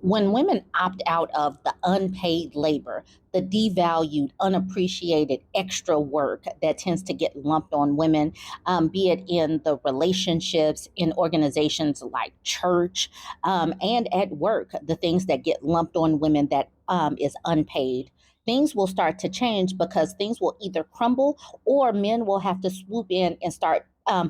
When women opt out of the unpaid labor, the devalued, unappreciated extra work that tends to get lumped on women, be it in the relationships, in organizations like church, and at work, the things that get lumped on women that is unpaid. Things will start to change because things will either crumble or men will have to swoop in and start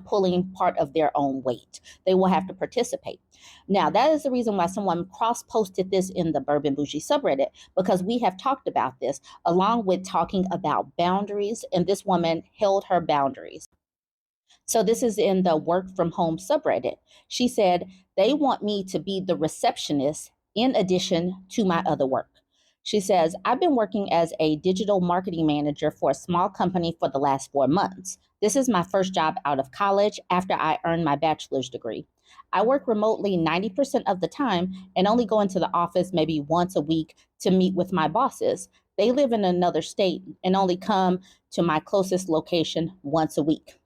pulling part of their own weight. They will have to participate. Now, that is the reason why someone cross posted this in the BurbNBougie subreddit, because we have talked about this along with talking about boundaries, and this woman held her boundaries. So, this is in the work from home subreddit. She said, they want me to be the receptionist in addition to my other work. She says, I've been working as a digital marketing manager for a small company for the last 4 months. This is my first job out of college after I earned my bachelor's degree. I work remotely 90% of the time and only go into the office maybe once a week to meet with my bosses. They live in another state and only come to my closest location once a week.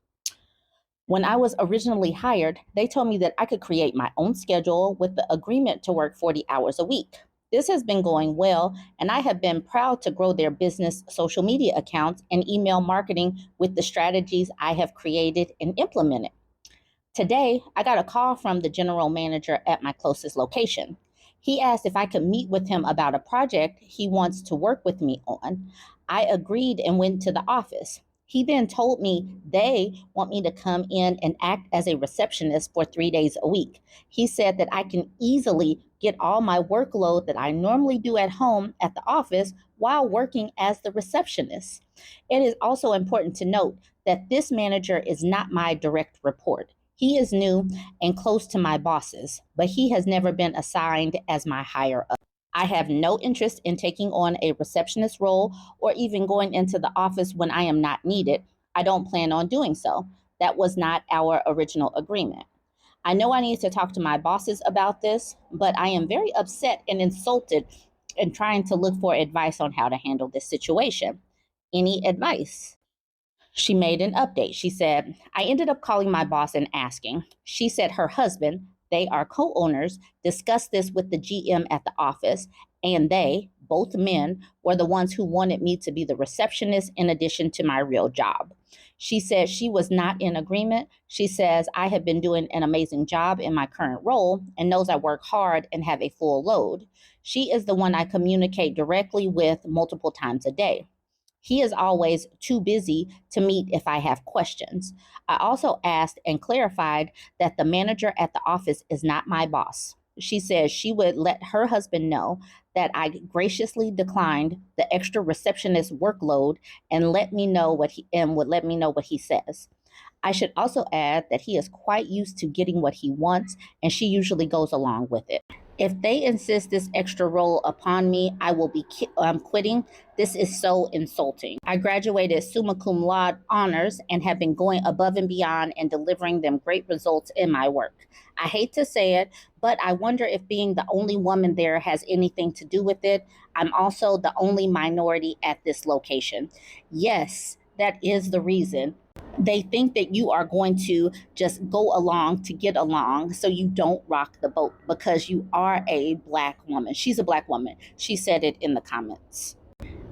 When I was originally hired, they told me that I could create my own schedule with the agreement to work 40 hours a week. This has been going well, and I have been proud to grow their business social media accounts and email marketing with the strategies I have created and implemented. Today, I got a call from the general manager at my closest location. He asked if I could meet with him about a project he wants to work with me on. I agreed and went to the office. He then told me they want me to come in and act as a receptionist for 3 days a week. He said that I can easily get all my workload that I normally do at home at the office while working as the receptionist. It is also important to note that this manager is not my direct report. He is new and close to my bosses, but he has never been assigned as my higher up. I have no interest in taking on a receptionist role or even going into the office when I am not needed. I don't plan on doing so. That was not our original agreement. I know I need to talk to my bosses about this, but I am very upset and insulted and trying to look for advice on how to handle this situation. Any advice? She made an update. She said, I ended up calling my boss and asking. She said her husband, they are co owners, discussed this with the GM at the office, and they, both men, were the ones who wanted me to be the receptionist in addition to my real job. She said she was not in agreement. She says, I have been doing an amazing job in my current role and knows I work hard and have a full load. She is the one I communicate directly with multiple times a day. He is always too busy to meet if I have questions. I also asked and clarified that the manager at the office is not my boss. She says she would let her husband know that I graciously declined the extra receptionist workload and would let me know what he says. I should also add that he is quite used to getting what he wants, and she usually goes along with it. If they insist this extra role upon me, I will be quitting. This is so insulting. I graduated summa cum laude honors and have been going above and beyond and delivering them great results in my work. I hate to say it, but I wonder if being the only woman there has anything to do with it. I'm also the only minority at this location. Yes, that is the reason. They think that you are going to just go along to get along so you don't rock the boat because you are a Black woman. She's a Black woman. She said it in the comments.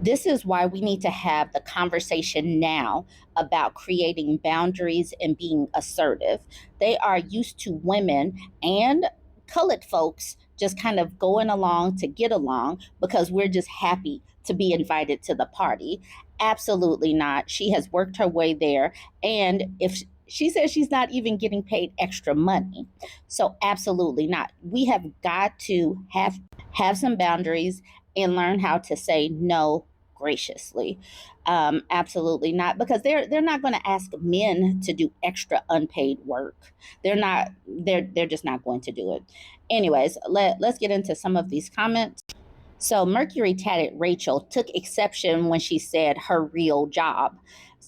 This is why we need to have the conversation now about creating boundaries and being assertive. They are used to women and colored folks just kind of going along to get along because we're just happy to be invited to the party. Absolutely not. She has worked her way there. And if she says she's not even getting paid extra money. So absolutely not. We have got to have some boundaries and learn how to say no graciously. Absolutely not, because they're not going to ask men to do extra unpaid work. They're just not going to do it. Anyways, let's get into some of these comments. So Mercury Tatted Rachel took exception when she said her real job.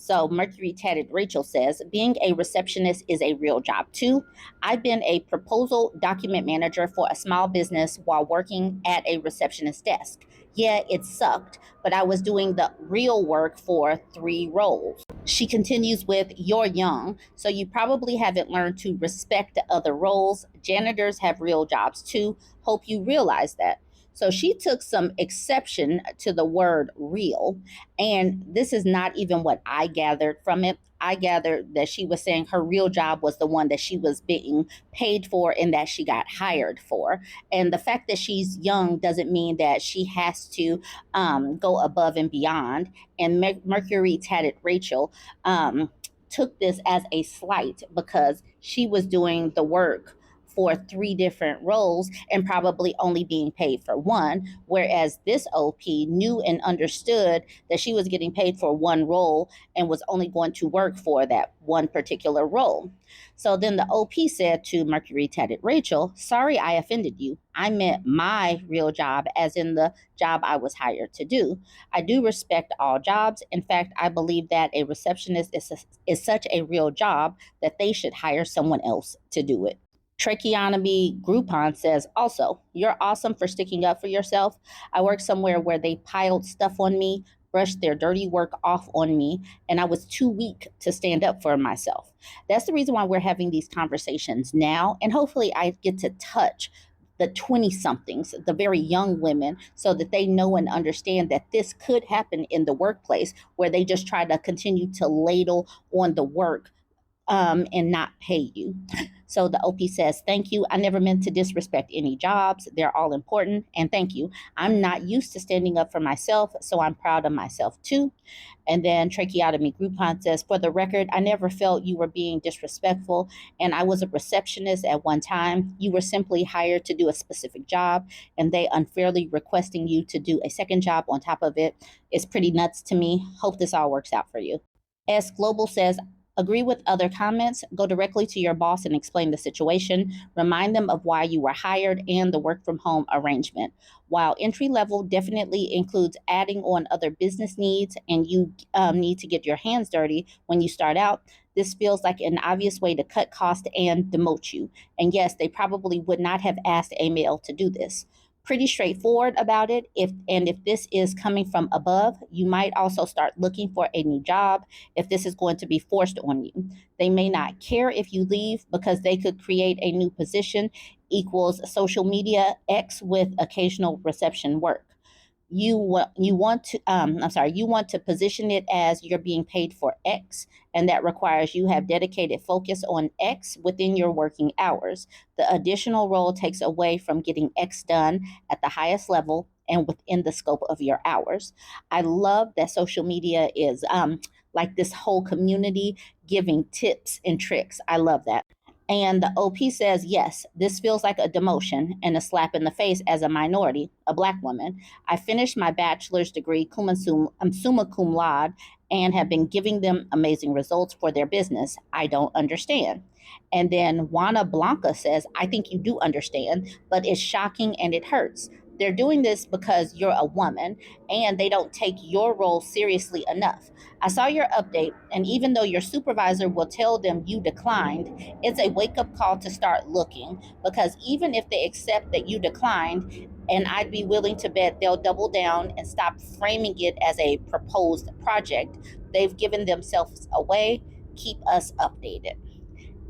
So Mercury Tatted Rachel says, being a receptionist is a real job too. I've been a proposal document manager for a small business while working at a receptionist desk. Yeah, it sucked, but I was doing the real work for 3 roles. She continues with, you're young, so you probably haven't learned to respect the other roles. Janitors have real jobs too. Hope you realize that. So she took some exception to the word real. And this is not even what I gathered from it. I gathered that she was saying her real job was the one that she was being paid for and that she got hired for. And the fact that she's young doesn't mean that she has to go above and beyond. And Mercury Tatted Rachel took this as a slight because she was doing the work for 3 different roles and probably only being paid for one, whereas this OP knew and understood that she was getting paid for one role and was only going to work for that one particular role. So then the OP said to Mercury Tatted Rachel, sorry I offended you. I meant my real job, as in the job I was hired to do. I do respect all jobs. In fact, I believe that a receptionist is such a real job that they should hire someone else to do it. Tracheotomy Groupon says, also, you're awesome for sticking up for yourself. I worked somewhere where they piled stuff on me, brushed their dirty work off on me, and I was too weak to stand up for myself. That's the reason why we're having these conversations now. And hopefully, I get to touch the 20 somethings, the very young women, so that they know and understand that this could happen in the workplace where they just try to continue to ladle on the work and not pay you. So the OP says, thank you. I never meant to disrespect any jobs. They're all important. And thank you. I'm not used to standing up for myself, so I'm proud of myself too. And then Tracheotomy Groupon says, for the record, I never felt you were being disrespectful. And I was a receptionist at one time. You were simply hired to do a specific job, and they unfairly requesting you to do a second job on top of it is pretty nuts to me. Hope this all works out for you. S Global says, agree with other comments, go directly to your boss and explain the situation. Remind them of why you were hired and the work from home arrangement. While entry level definitely includes adding on other business needs and you need to get your hands dirty when you start out, this feels like an obvious way to cut cost and demote you. And yes, they probably would not have asked a male to do this. Pretty straightforward about it. If this is coming from above, you might also start looking for a new job if this is going to be forced on you. They may not care if you leave because they could create a new position equals social media X with occasional reception work. You want to position it as you're being paid for X, and that requires you have dedicated focus on X within your working hours. The additional role takes away from getting X done at the highest level and within the scope of your hours. I love that social media is like this whole community giving tips and tricks. I love that. And the OP says, yes, this feels like a demotion and a slap in the face as a minority, a Black woman. I finished my bachelor's degree summa cum laude and have been giving them amazing results for their business. I don't understand. And then Juana Blanca says, I think you do understand, but it's shocking and it hurts. They're doing this because you're a woman and they don't take your role seriously enough. I saw your update, and even though your supervisor will tell them you declined, it's a wake up call to start looking because even if they accept that you declined, and I'd be willing to bet they'll double down and stop framing it as a proposed project. They've given themselves away. Keep us updated.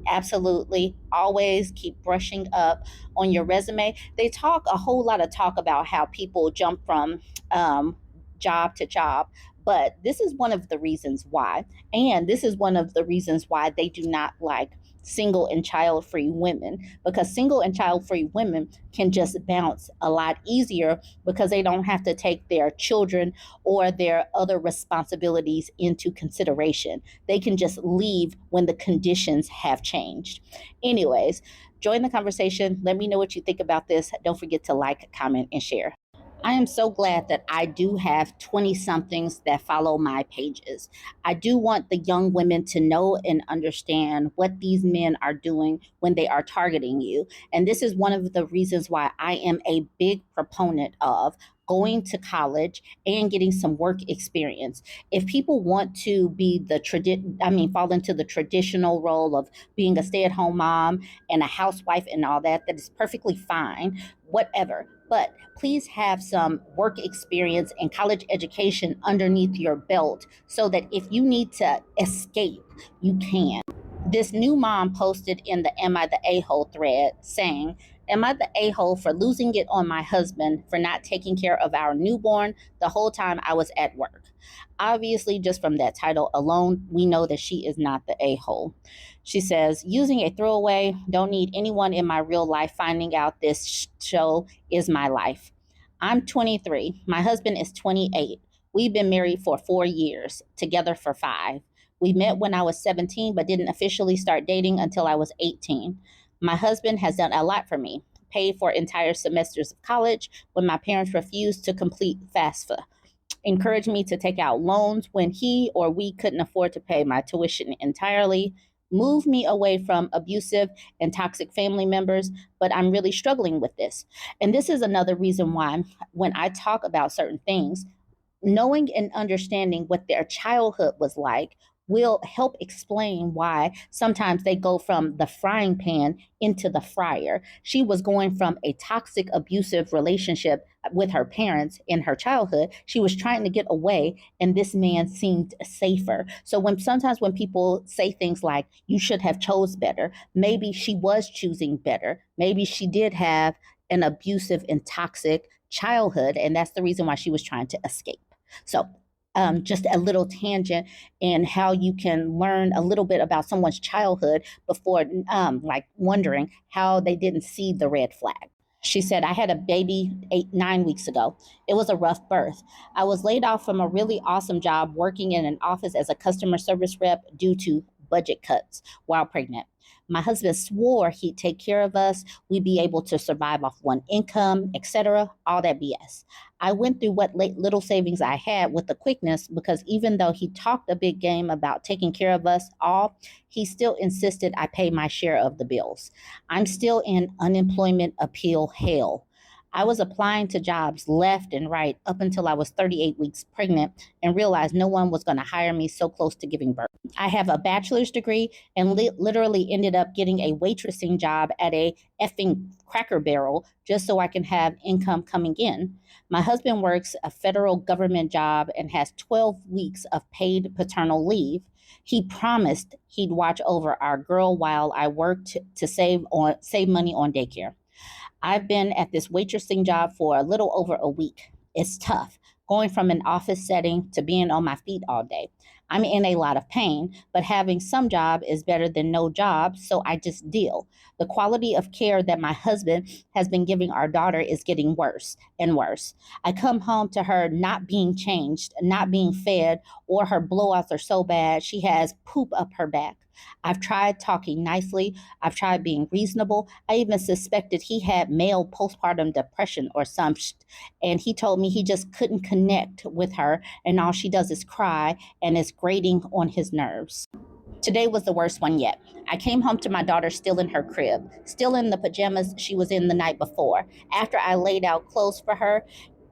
Absolutely. Always keep brushing up on your resume. They talk a whole lot of talk about how people jump from job to job. But this is one of the reasons why. And this is one of the reasons why they do not like single and child free women, because single and child free women can just bounce a lot easier because they don't have to take their children or their other responsibilities into consideration. They can just leave when the conditions have changed. Anyways, join the conversation. Let me know what you think about this. Don't forget to like, comment, and share. I am so glad that I do have 20 somethings that follow my pages. I do want the young women to know and understand what these men are doing when they are targeting you. And this is one of the reasons why I am a big proponent of going to college and getting some work experience. If people want to be fall into the traditional role of being a stay-at-home mom and a housewife and all that, that is perfectly fine, whatever. But please have some work experience and college education underneath your belt so that if you need to escape, you can. This new mom posted in the Am I the A-hole thread saying, "Am I the a-hole for losing it on my husband for not taking care of our newborn the whole time I was at work?" Obviously, just from that title alone, we know that she is not the a-hole. She says, "Using a throwaway, don't need anyone in my real life finding out this show is my life. I'm 23. My husband is 28. We've been married for 4 years, together for 5. We met when I was 17, but didn't officially start dating until I was 18. My husband has done a lot for me, paid for entire semesters of college when my parents refused to complete FAFSA, encouraged me to take out loans when he or we couldn't afford to pay my tuition entirely, moved me away from abusive and toxic family members, but I'm really struggling with this." And this is another reason why when I talk about certain things, knowing and understanding what their childhood was like will help explain why sometimes they go from the frying pan into the fryer. She was going from a toxic, abusive relationship with her parents in her childhood. She was trying to get away, and this man seemed safer. So when people say things like, "You should have chose better," maybe she was choosing better. Maybe she did have an abusive and toxic childhood, and that's the reason why she was trying to escape. So, just a little tangent in how you can learn a little bit about someone's childhood before, like wondering how they didn't see the red flag. She said, "I had a baby 9 weeks ago. It was a rough birth. I was laid off from a really awesome job working in an office as a customer service rep due to budget cuts while pregnant. My husband swore he'd take care of us. We'd be able to survive off one income, etc. All that BS. I went through what little savings I had with the quickness because even though he talked a big game about taking care of us all, he still insisted I pay my share of the bills. I'm still in unemployment appeal hell. I was applying to jobs left and right up until I was 38 weeks pregnant and realized no one was going to hire me so close to giving birth. I have a bachelor's degree and literally ended up getting a waitressing job at a effing Cracker Barrel just so I can have income coming in. My husband works a federal government job and has 12 weeks of paid paternal leave. He promised he'd watch over our girl while I worked to save money on daycare. I've been at this waitressing job for a little over a week. It's tough, going from an office setting to being on my feet all day. I'm in a lot of pain, but having some job is better than no job, so I just deal. The quality of care that my husband has been giving our daughter is getting worse and worse. I come home to her not being changed, not being fed, or her blowouts are so bad she has poop up her back. I've tried talking nicely. I've tried being reasonable. I even suspected he had male postpartum depression or some and he told me he just couldn't connect with her and all she does is cry and is grating on his nerves. Today was the worst one yet. I came home to my daughter still in her crib, still in the pajamas she was in the night before. After I laid out clothes for her,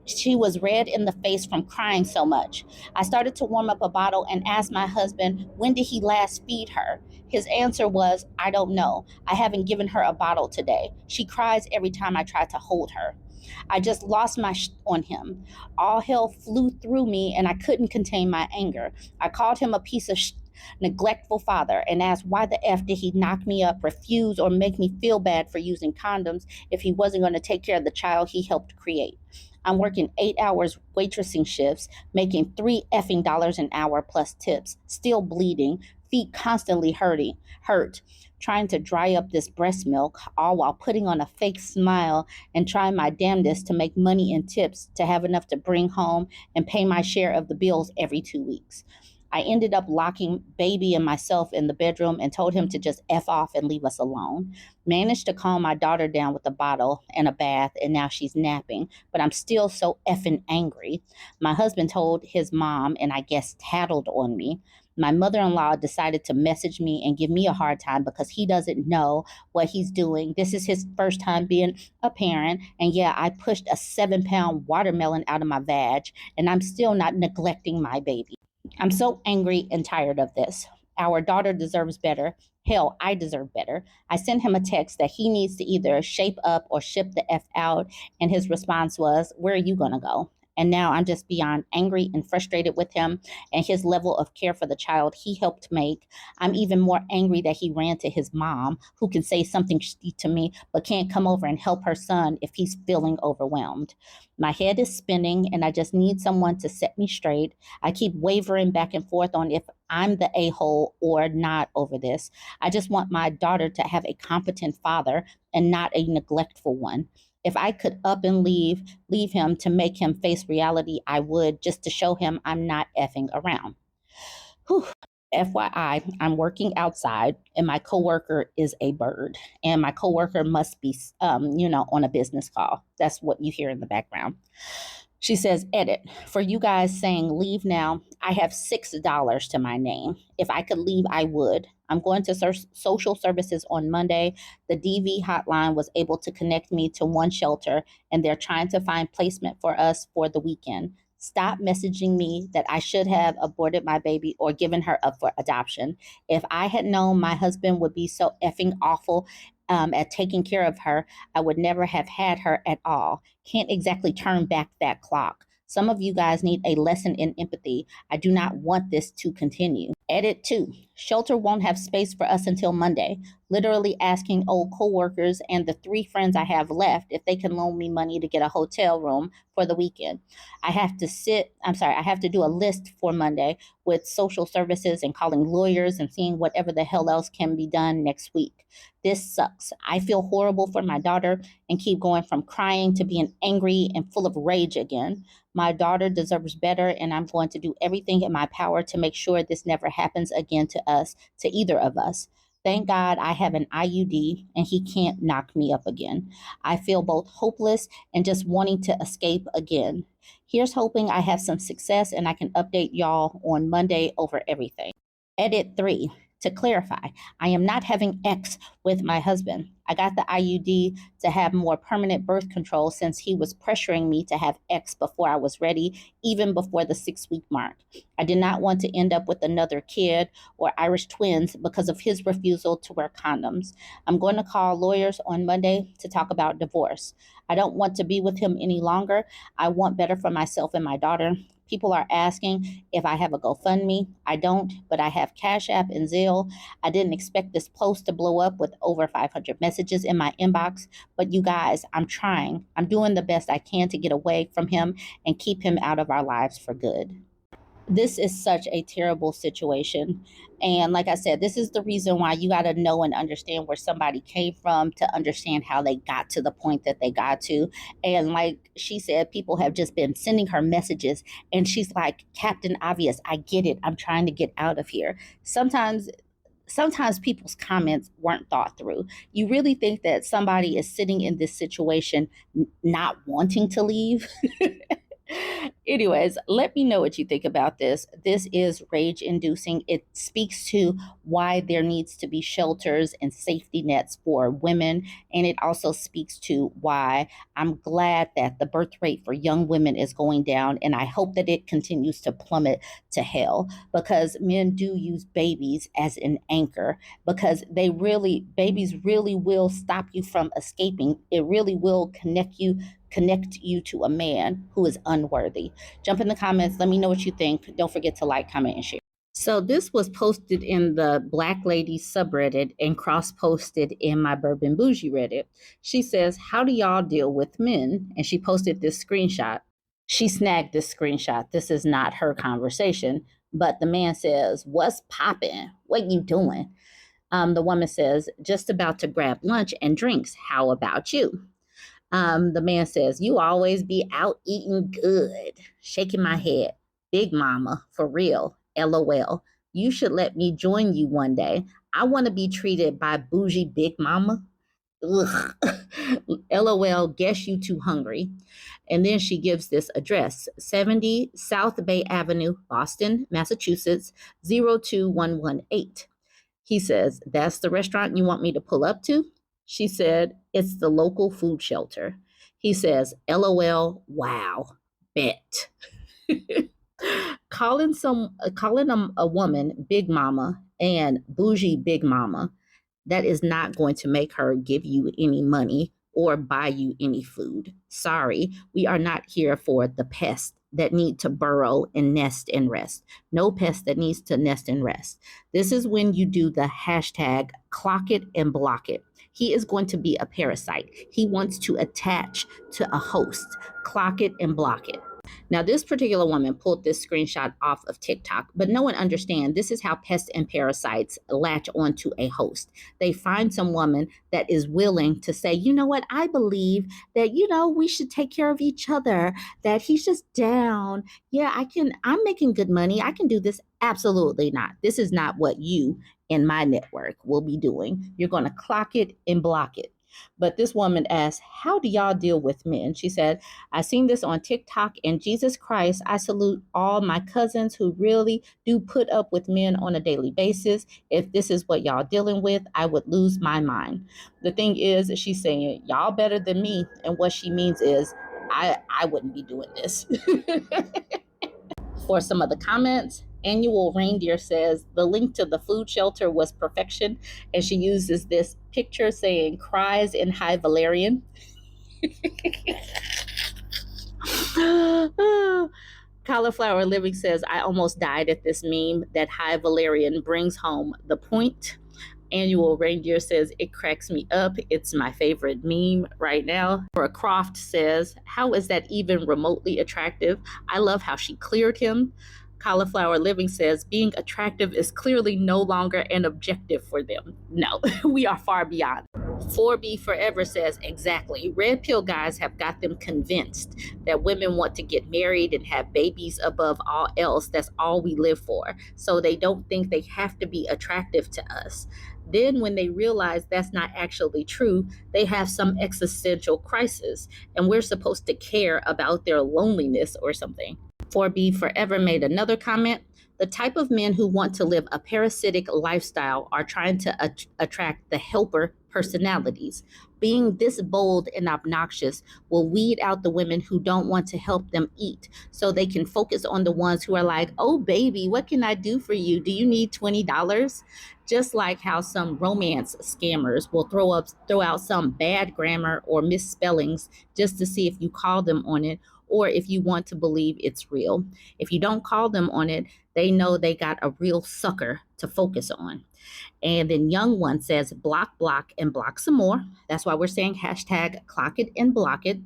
she was red in the face from crying so much. I started to warm up a bottle and asked my husband, when did he last feed her? His answer was, I don't know. I haven't given her a bottle today. She cries every time I try to hold her. I just lost my on him. All hell flew through me and I couldn't contain my anger. I called him a piece of neglectful father and asked why the F did he knock me up, refuse, or make me feel bad for using condoms if he wasn't going to take care of the child he helped create. I'm working 8 hours waitressing shifts, making $3 effing dollars an hour plus tips, still bleeding, feet constantly hurt, trying to dry up this breast milk, all while putting on a fake smile and trying my damnedest to make money in tips to have enough to bring home and pay my share of the bills every 2 weeks. I ended up locking baby and myself in the bedroom and told him to just F off and leave us alone. Managed to calm my daughter down with a bottle and a bath, and now she's napping, but I'm still so effing angry. My husband told his mom and I guess tattled on me. My mother-in-law decided to message me and give me a hard time because he doesn't know what he's doing. This is his first time being a parent. And yeah, I pushed a 7-pound watermelon out of my vag, and I'm still not neglecting my baby. I'm so angry and tired of this. Our daughter deserves better. Hell, I deserve better. I sent him a text that he needs to either shape up or ship the F out. And his response was, "Where are you going to go?" And now I'm just beyond angry and frustrated with him and his level of care for the child he helped make. I'm even more angry that he ran to his mom, who can say something to me, but can't come over and help her son if he's feeling overwhelmed. My head is spinning, and I just need someone to set me straight. I keep wavering back and forth on if I'm the a-hole or not over this. I just want my daughter to have a competent father and not a neglectful one. If I could up and leave him to make him face reality, I would, just to show him I'm not effing around. Whew. FYI, I'm working outside and my coworker is a bird, and my coworker must be, on a business call. That's what you hear in the background. She says, edit, for you guys saying leave now, I have $6 to my name. If I could leave, I would. I'm going to social services on Monday. The DV hotline was able to connect me to one shelter, and they're trying to find placement for us for the weekend. Stop messaging me that I should have aborted my baby or given her up for adoption. If I had known my husband would be so effing awful at taking care of her, I would never have had her at all. Can't exactly turn back that clock. Some of you guys need a lesson in empathy. I do not want this to continue. Edit 2. Shelter won't have space for us until Monday. Literally asking old coworkers and the 3 friends I have left if they can loan me money to get a hotel room for the weekend. I have to do a list for Monday with social services and calling lawyers and seeing whatever the hell else can be done next week. This sucks. I feel horrible for my daughter and keep going from crying to being angry and full of rage again. My daughter deserves better, and I'm going to do everything in my power to make sure this never happens again to us, to either of us. Thank God I have an IUD and he can't knock me up again. I feel both hopeless and just wanting to escape again. Here's hoping I have some success and I can update y'all on Monday over everything. Edit 3. To clarify, I am not having X with my husband. I got the IUD to have more permanent birth control since he was pressuring me to have X before I was ready, even before the 6-week mark. I did not want to end up with another kid or Irish twins because of his refusal to wear condoms. I'm going to call lawyers on Monday to talk about divorce. I don't want to be with him any longer. I want better for myself and my daughter. People are asking if I have a GoFundMe. I don't, but I have Cash App and Zelle. I didn't expect this post to blow up with over 500 messages in my inbox, but you guys, I'm trying. I'm doing the best I can to get away from him and keep him out of our lives for good. This is such a terrible situation. And like I said, this is the reason why you got to know and understand where somebody came from to understand how they got to the point that they got to. And like she said, people have just been sending her messages, and she's like, Captain Obvious, I get it. I'm trying to get out of here. Sometimes people's comments weren't thought through. You really think that somebody is sitting in this situation not wanting to leave? Anyways, let me know what you think about this. This is rage inducing. It speaks to why there needs to be shelters and safety nets for women. And it also speaks to why I'm glad that the birth rate for young women is going down. And I hope that it continues to plummet to hell, because men do use babies as an anchor, because babies really will stop you from escaping. It really will connect you to a man who is unworthy. Jump in the comments. Let me know what you think. Don't forget to like, comment, and share. So this was posted in the Black Lady subreddit and cross-posted in my BurbNBougie Reddit. She says, how do y'all deal with men? And she posted this screenshot. She snagged this screenshot. This is not her conversation, but the man says, what's poppin'? What you doing? The woman says, just about to grab lunch and drinks. How about you? The man says, you always be out eating good. Shaking my head. Big mama, for real. LOL. You should let me join you one day. I want to be treated by bougie big mama. Ugh. LOL, guess you too hungry. And then she gives this address 70 South Bay Avenue, Boston, Massachusetts, 02118. He says, that's the restaurant you want me to pull up to? She said, it's the local food shelter. He says, LOL, wow, bet. Calling a woman Big Mama and bougie Big Mama, that is not going to make her give you any money or buy you any food. Sorry, we are not here for the pests that need to burrow and nest and rest. No pest that needs to nest and rest. This is when you do the hashtag clock it and block it. He is going to be a parasite. He wants to attach to a host. Clock it and block it. Now, this particular woman pulled this screenshot off of TikTok, but no one understands this is how pests and parasites latch onto a host. They find some woman that is willing to say, you know what, I believe that, we should take care of each other, that he's just down. Yeah, I'm making good money. I can do this. Absolutely not. This is not what you in my network will be doing. You're going to clock it and block it. But this woman asked, how do y'all deal with men? She said, I seen this on TikTok, and Jesus Christ, I salute all my cousins who really do put up with men on a daily basis. If this is what y'all dealing with, I would lose my mind. The thing is, she's saying, y'all better than me. And what she means is, I wouldn't be doing this. For some of the comments, Annual Reindeer says the link to the food shelter was perfection, and she uses this picture saying cries in High Valerian. Cauliflower Living says, I almost died at this meme that High Valerian brings home the point. Annual Reindeer says, it cracks me up. It's my favorite meme right now. Laura Croft says, how is that even remotely attractive? I love how she cleared him. Cauliflower Living says, being attractive is clearly no longer an objective for them. No, we are far beyond. 4B Forever says, exactly. Red pill guys have got them convinced that women want to get married and have babies above all else. That's all we live for. So they don't think they have to be attractive to us. Then when they realize that's not actually true, they have some existential crisis, and we're supposed to care about their loneliness or something. 4B Forever made another comment. The type of men who want to live a parasitic lifestyle are trying to attract the helper personalities. Being this bold and obnoxious will weed out the women who don't want to help them eat, so they can focus on the ones who are like, oh, baby, what can I do for you? Do you need $20? Just like how some romance scammers will throw out some bad grammar or misspellings just to see if you call them on it, or if you want to believe it's real. If you don't call them on it, they know they got a real sucker to focus on. And then Young One says, block, and block some more. That's why we're saying hashtag clock it and block it.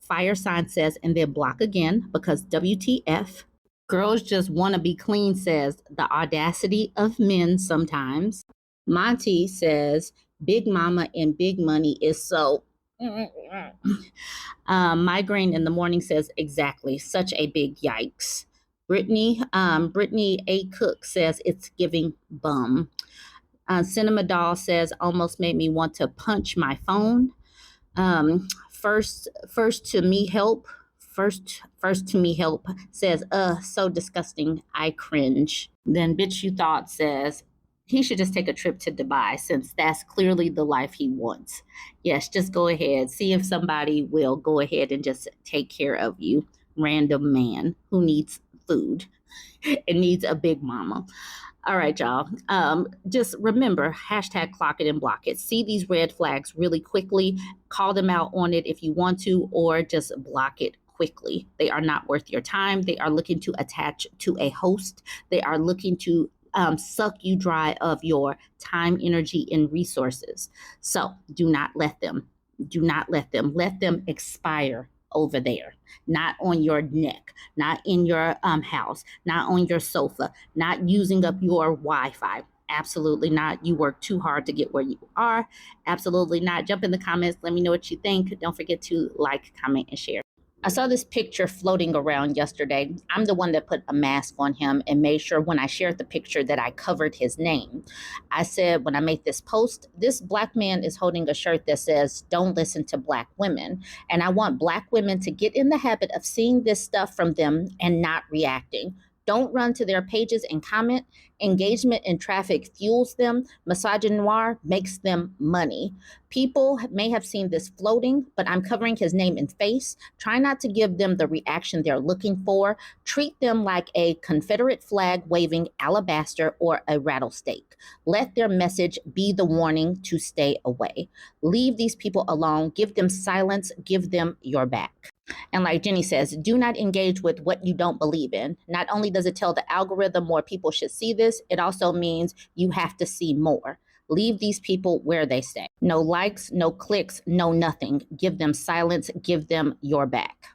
Fire Sign says, and then block again, because WTF. Girls Just Want to Be Clean says, the audacity of men sometimes. Monty says, Big Mama and Big Money is so... Migraine in the Morning says, exactly, such a big yikes. Brittany A. Cook says, it's giving bum. Cinema Doll says, almost made me want to punch my phone. First to me help says, so disgusting, I cringe. Then Bitch You Thought says, he should just take a trip to Dubai, since that's clearly the life he wants. Yes, just go ahead. See if somebody will go ahead and just take care of you. Random man who needs food and needs a big mama. All right, y'all. Just remember, hashtag clock it and block it. See these red flags really quickly. Call them out on it if you want to, or just block it quickly. They are not worth your time. They are looking to attach to a host. They are looking to suck you dry of your time, energy, and resources. So do not let them. Let them expire over there, not on your neck, not in your house, not on your sofa, not using up your Wi-Fi. Absolutely not. You work too hard to get where you are. Absolutely not. Jump in the comments. Let me know what you think. Don't forget to like, comment, and share. I saw this picture floating around yesterday. I'm the one that put a mask on him and made sure when I shared the picture that I covered his name. I said, when I made this post, this Black man is holding a shirt that says, "Don't listen to Black women." And I want Black women to get in the habit of seeing this stuff from them and not reacting. Don't run to their pages and comment. Engagement in traffic fuels them. Misogynoir makes them money. People may have seen this floating, but I'm covering his name and face. Try not to give them the reaction they're looking for. Treat them like a Confederate flag waving alabaster or a rattlesnake. Let their message be the warning to stay away. Leave these people alone. Give them silence. Give them your back. And like Jenny says, do not engage with what you don't believe in. Not only does it tell the algorithm more people should see this, it also means you have to see more. Leave these people where they stay. No likes, no clicks, no nothing. Give them silence. Give them your back.